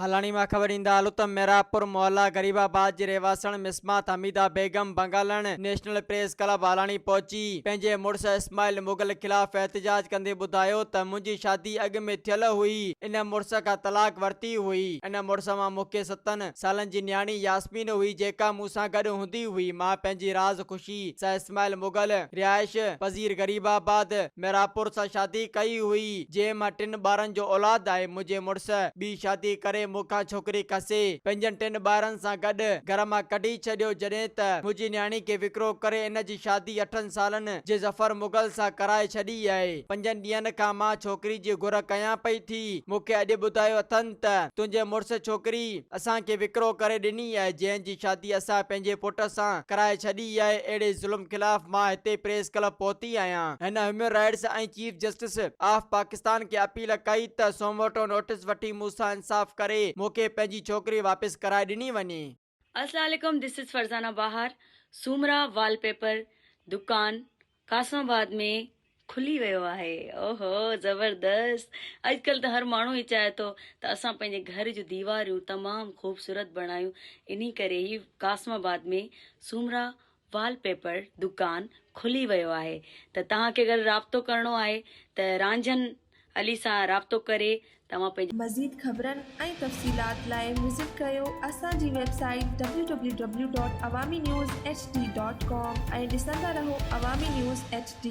हलानी में खबर इंदा लुतम मेरापुर मोहल्ला गरीबाबाद जे रहवासण मिसमात हमीदा बेगम बंगालन नेशनल प्रेस क्लब हलानी पहुंची पंहिंजे मुड़स इस्माइल मुगल खिलाफ एहतजाज कंदे ॿुधायो त मुंहिंजी शादी अॻ में थियल हुई, इन मुड़स खां तलाक वरती हुई। इन मुड़स मां मूंखे 7 सालनि जी न्याणी यास्मीन हुई जेका मूंसां गॾु हूंदी हुई। मां पंहिंजी राज खुशी सां इस्माइल मुगल रिहाइश पज़ीर गरीबाबाद मेरापुर सां शादी कई हुई, जंहिं मां 3 ॿारनि जो औलाद आहे। मुंहिंजे मुड़स ॿी शादी करे मूंखां छोकिरी कसे पंहिंजनि 3 ॿारनि सां गॾु घर मां कढी छॾियो, जॾहिं त मुंहिंजी न्याणी खे विकिरो करे इन जी शादी 8 सालनि जे ज़फर मुगल सां कराए छॾी आहे। 5 ॾींहंनि खां मां छोकिरी जी घुर कयां पई थी। मूंखे अॼु ॿुधायो अथनि त तुंहिंजे मुड़स छोकिरी असांखे विकिरो करे ॾिनी आहे, जंहिं जी शादी असां पंहिंजे पुट सां कराए छॾी आहे। अहिड़े ज़ुल्म खिलाफ़ मां हिते प्रेस क्लब पहुती आहियां। हिन ह्यूमन राइट्स ऐं चीफ जस्टिस ऑफ पाकिस्तान खे अपील कई त सोमवार नोटिस वठी मूंसां इंसाफ करे मूंखे पंहिंजी छोकिरी वापस कराए ॾिनी वञे। अस्सलाम वालेकुम, दिस इज फरजाना बाहर। सूमरा वॉलपेपर दुकान कासमाबाद में खुली वियो आहे। ओहो ज़बरदस्त। अॼुकल्ह त हर माण्हू ई चाहे थो त असां पंहिंजे घर जूं दीवारियूं तमामु ख़ूबसूरत बणायूं। इन्ही करे ही कासमाबाद में सूमरा वॉलपेपर दुकान खुली वियो आहे। त तव्हांखे अगरि राब्तो करणो आहे त रांझन अली सां राब्तो करे तव्हां पंहिंजे मज़ीद ख़बरनि ऐं तफ़सीलात लाइ विज़िट कयो असांजी वेबसाइट www.awamiNewsHD.com ऐं ॾिसंदा रहो अवामी न्यूज़ HD।